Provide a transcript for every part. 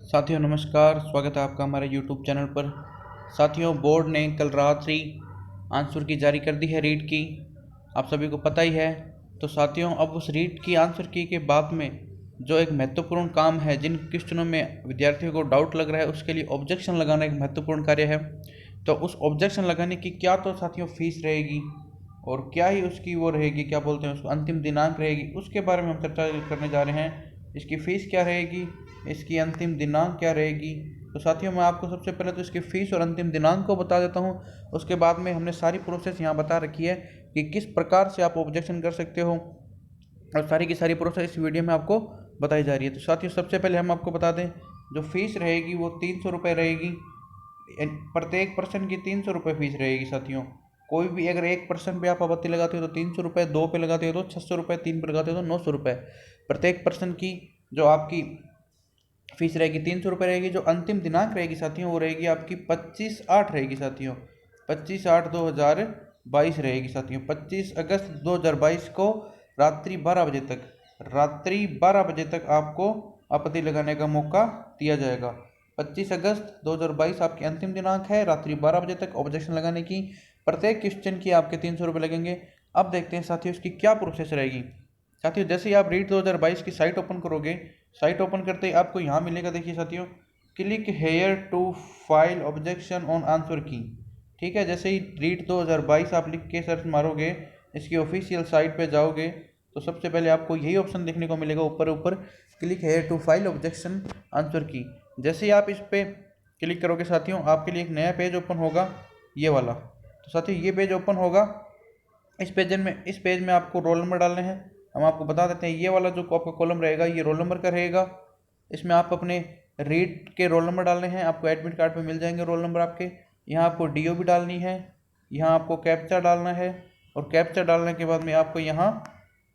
साथियों नमस्कार, स्वागत है आपका हमारे यूट्यूब चैनल पर। साथियों, बोर्ड ने कल रात्रि आंसर की जारी कर दी है रीट की, आप सभी को पता ही है। तो साथियों, अब उस रीट की आंसर की के बाद में जो एक महत्वपूर्ण काम है, जिन क्वेश्चनों में विद्यार्थियों को डाउट लग रहा है उसके लिए ऑब्जेक्शन लगाना एक महत्वपूर्ण कार्य है। तो उस ऑब्जेक्शन लगाने की क्या तो साथियों फीस रहेगी और क्या ही उसकी वो रहेगी, क्या बोलते हैं उसको, अंतिम दिनांक रहेगी, उसके बारे में हम चर्चा करने जा रहे हैं। इसकी फ़ीस क्या रहेगी, इसकी अंतिम दिनांक क्या रहेगी। तो साथियों, मैं आपको सबसे पहले तो इसकी फ़ीस और अंतिम दिनांक को बता देता हूँ। उसके बाद में हमने सारी प्रोसेस यहाँ बता रखी है कि किस प्रकार से आप ऑब्जेक्शन कर सकते हो, और सारी की सारी प्रोसेस इस वीडियो में आपको बताई जा रही है। तो साथियों, सबसे पहले हम आपको बता दें, जो फ़ीस रहेगी वो 300 रुपये रहेगी। प्रत्येक पर्सन की 300 रुपये फ़ीस रहेगी। साथियों, कोई भी अगर एक पर्सन पे आप आपत्ति लगाते हो तो 300 रुपये, 2 पे लगाते हो तो 600 रुपये, 3 पे लगाते हो तो 900 रुपये। प्रत्येक पर्सन की जो आपकी फीस रहेगी 300 रुपये रहेगी। जो अंतिम दिनांक रहेगी साथियों वो रहेगी आपकी 25/8 रहेगी। साथियों, 25/8/2022 रहेगी। साथियों, 25 अगस्त 2022 को रात्रि 12 बजे तक आपको आपत्ति लगाने का मौका दिया जाएगा। 25 अगस्त 2022 आपकी अंतिम दिनांक है, रात्रि 12 बजे तक ऑब्जेक्शन लगाने की। प्रत्येक क्वेश्चन की आपके 300 रुपये लगेंगे। अब देखते हैं साथियों इसकी क्या प्रोसेस रहेगी। साथियों, जैसे ही आप रीट 2022 की साइट ओपन करोगे, साइट ओपन करते ही आपको यहाँ मिलेगा, देखिए साथियों, click here to file objection on answer key. ठीक है, जैसे ही रीट 2022 आप लिख के सर्च मारोगे, इसकी ऑफिशियल साइट पे जाओगे, तो सबसे पहले आपको यही ऑप्शन देखने को मिलेगा ऊपर ऊपर, click here to file objection answer key. जैसे ही आप इस पर क्लिक करोगे साथियों, आपके लिए एक नया पेज ओपन होगा, ये वाला। तो साथियों, ये पेज ओपन होगा। इस पेज में आपको रोल नंबर डालने हैं। हम आपको बता देते हैं, ये वाला जो आपका कॉलम रहेगा ये रोल नंबर का रहेगा। इसमें आप अपने रीट के रोल नंबर डालने हैं, आपको एडमिट कार्ड पे मिल जाएंगे रोल नंबर आपके। यहाँ आपको डीओ भी डालनी है, यहाँ आपको कैप्चा डालना है, और कैप्चा डालने के बाद में आपको यहाँ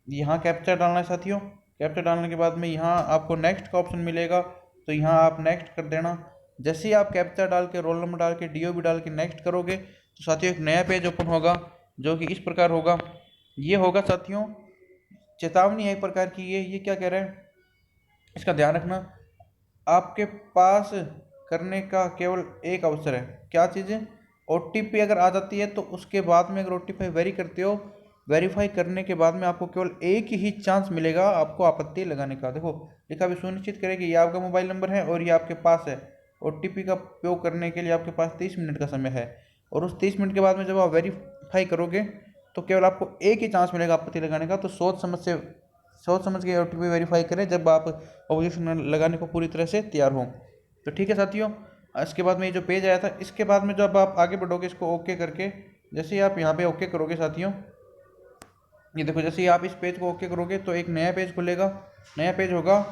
यहाँ कैप्चा डालना है। साथियों, कैप्चा डालने के बाद में यहाँ आपको नेक्स्ट का ऑप्शन मिलेगा, तो यहाँ आप नेक्स्ट कर देना। जैसे ही आप कैप्चा डाल के, रोल नंबर डाल के, डीओ भी डाल के नेक्स्ट करोगे, तो साथियों एक नया पेज ओपन होगा जो कि इस प्रकार होगा। ये होगा साथियों चेतावनी है एक प्रकार की। ये क्या कह रहे हैं, इसका ध्यान रखना। आपके पास करने का केवल एक अवसर है। क्या चीज़ है? ओटीपी अगर आ जाती है तो उसके बाद में अगर ओटीपी वेरीफाई करने के बाद में आपको केवल एक ही चांस मिलेगा आपको आपत्ति लगाने का। देखो लिखा भी, सुनिश्चित करें कि ये आपका मोबाइल नंबर है और ये आपके पास है। ओटीपी का उपयोग करने के लिए आपके पास 30 मिनट का समय है, और उस 30 मिनट के बाद में जब आप वेरीफाई करोगे तो केवल आपको एक ही चांस मिलेगा आपत्ति लगाने का। तो सोच समझ के ओटीपी वेरीफाई करें जब आप ऑब्जेक्शन लगाने को पूरी तरह से तैयार हों। तो ठीक है साथियों, इसके बाद में ये जो पेज आया था, इसके बाद में जब आप आगे बढ़ोगे इसको ओके करके, जैसे ही आप यहाँ पे ओके करोगे साथियों, ये देखो, जैसे ही आप इस पेज को ओके करोगे तो एक नया पेज खुलेगा। नया पेज होगा,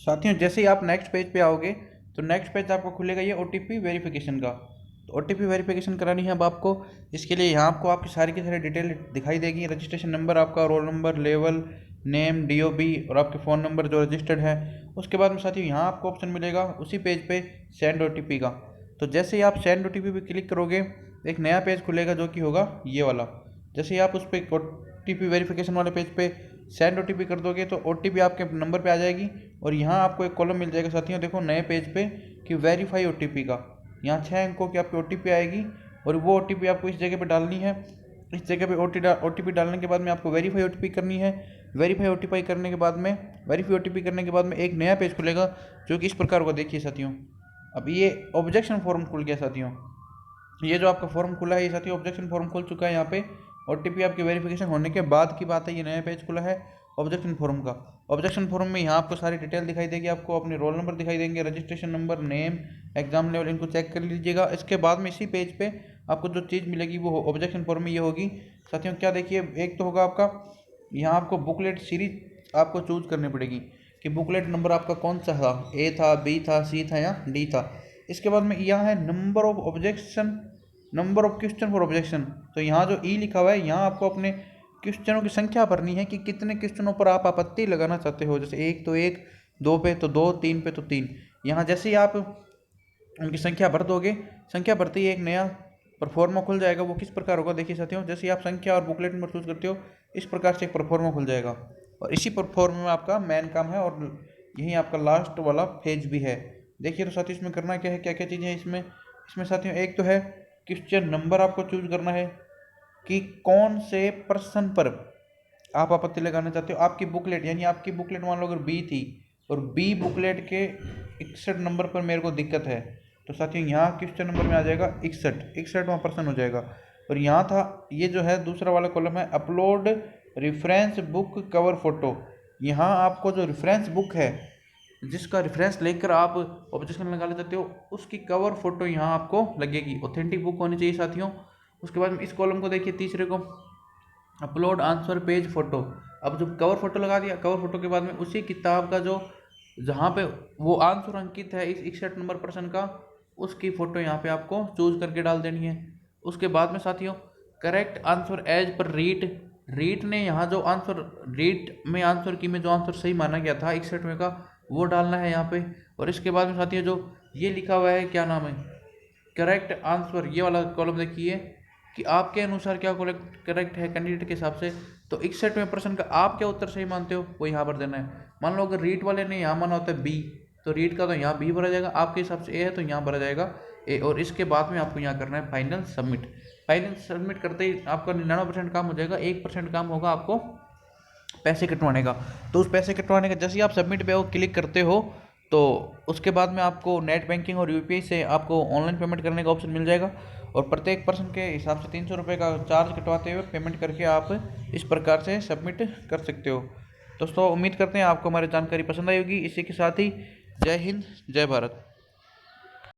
साथियों जैसे ही आप नेक्स्ट पेज पे आओगे तो नेक्स्ट पेज आपको खुलेगा ये ओटीपी वेरिफिकेशन का। तो ओटीपी वेरिफिकेशन करानी है अब आपको। इसके लिए यहाँ आपको आपकी सारी की सारी डिटेल दिखाई देगी, रजिस्ट्रेशन नंबर आपका, roll number, level, name, DOB और आपके फ़ोन नंबर जो रजिस्टर्ड है। उसके बाद में साथियों यहाँ आपको ऑप्शन मिलेगा उसी पेज पे सेंड ओटीपी का। तो जैसे ही आप सेंड ओटीपी पे क्लिक करोगे, एक नया पेज खुलेगा जो कि होगा ये वाला। जैसे ही आप उस पर ओटीपी वेरिफिकेशन वाले पेज पे सेंड ओटीपी कर दोगे तो ओटीपी आपके नंबर पे आ जाएगी, और यहाँ आपको एक कॉलम मिल जाएगा साथियों, देखो नए पेज पे, कि वेरीफाई ओटीपी का। यहाँ 6 अंकों की आपकी ओटीपी आएगी, और वो ओटीपी आपको इस जगह पे डालनी है। इस जगह पे ओटीपी डालने के बाद में आपको वेरीफाई ओटीपी करनी है। वेरीफाई ओटीपी करने के बाद में एक नया पेज खुलेगा जो कि इस प्रकार को देखिए साथियों। अब ये ऑब्जेक्शन फॉर्म खुल गया साथियों। ये जो आपका फॉर्म खुला है ये साथियों ऑब्जेक्शन फॉर्म खुल चुका है। यहाँ पे ओटीपी आपकी वेरिफिकेशन होने के बाद की बात है, ये नया पेज खुला है ऑब्जेक्शन फॉर्म का। ऑब्जेक्शन फॉर्म में यहाँ आपको सारी डिटेल दिखाई देगी, आपको अपने रोल नंबर दिखाई देंगे, registration number, name, exam level, इनको चेक कर लीजिएगा। इसके बाद में इसी पेज पे आपको जो चीज़ मिलेगी वो ऑब्जेक्शन फॉर्म में ये होगी साथियों। क्या देखिए, एक तो होगा आपका, यहाँ आपको बुकलेट सीरीज आपको चूज करनी पड़ेगी कि बुकलेट नंबर आपका कौन सा था, ए था, बी था, सी था या डी था। इसके बाद में यहाँ है number of question for objection. तो यहाँ जो ई लिखा हुआ है, यहाँ आपको अपने क्वेश्चनों की संख्या भरनी है कि कितने क्वेश्चनों पर आप आपत्ति लगाना चाहते हो। जैसे एक तो एक, दो पे तो दो, तीन पे तो तीन। यहाँ जैसे ही आप उनकी संख्या भर दोगे, संख्या भरते ही एक नया परफॉर्मा खुल जाएगा। वो किस प्रकार होगा देखिए साथियों, जैसे ही आप संख्या और बुकलेट नंबर चूज करते हो, इस प्रकार से एक प्रोफार्मा खुल जाएगा और इसी प्रोफार्मा में आपका मेन काम है और यही आपका लास्ट वाला पेज भी है। देखिए तो साथियों इसमें करना क्या है, क्या क्या चीज़ें हैं इसमें। इसमें साथियों एक तो है क्वेश्चन नंबर आपको चूज करना है कि कौन से प्रश्न पर आप आपत्ति लगाना चाहते हो। आपकी बुकलेट यानी आपकी बुकलेट मान लो अगर बी थी और बी बुकलेट के 61 नंबर पर मेरे को दिक्कत है, तो साथियों यहाँ क्वेश्चन नंबर में आ जाएगा 61वां प्रश्न हो जाएगा। और यहाँ था ये जो है दूसरा वाला कॉलम है upload reference book cover photo. यहाँ आपको जो रेफरेंस बुक है जिसका रेफरेंस लेकर आप ऑब्जेक्शन लगा ले सकते हो उसकी कवर फोटो यहाँ आपको लगेगी, ऑथेंटिक बुक होनी चाहिए साथियों। उसके बाद में इस कॉलम को देखिए तीसरे को अपलोड आंसर पेज फोटो। अब जो कवर फोटो लगा दिया, कवर फोटो के बाद में उसी किताब का जो जहाँ पे वो आंसर अंकित है इस 61 नंबर प्रश्न का उसकी फ़ोटो यहाँ पे आपको चूज करके डाल देनी है। उसके बाद में साथियों correct answer as per REET ने यहाँ जो आंसर रीट में आंसर की में जो आंसर सही माना गया था 61 में का वो डालना है यहाँ पे। और इसके बाद में साथियों जो ये लिखा हुआ है क्या नाम है करेक्ट आंसर, ये वाला कॉलम देखिए कि आपके अनुसार क्या करेक्ट है कैंडिडेट के हिसाब से। तो 61वें प्रश्न का आप क्या उत्तर सही मानते हो वो यहाँ पर देना है। मान लो अगर रीट वाले ने यहाँ माना होता है बी, तो रीट का तो यहाँ बी भरा जाएगा, आपके हिसाब से ए है तो यहाँ भरा जाएगा ए। और इसके बाद में आपको यहाँ करना है फाइनल सबमिट। फाइनल सबमिट करते ही आपका 99% काम हो जाएगा, 1% काम होगा आपको पैसे कटवाने का। तो उस पैसे कटवाने का जैसे ही आप सबमिट पे क्लिक करते हो तो उसके बाद में आपको नेट बैंकिंग और यूपीआई से आपको ऑनलाइन पेमेंट करने का ऑप्शन मिल जाएगा और प्रत्येक पर्सन के हिसाब से 300 रुपये का चार्ज कटवाते हुए पेमेंट करके आप इस प्रकार से सबमिट कर सकते हो। दोस्तों उम्मीद करते हैं आपको हमारी जानकारी पसंद आई होगी। इसी के साथ ही जय हिंद जय भारत।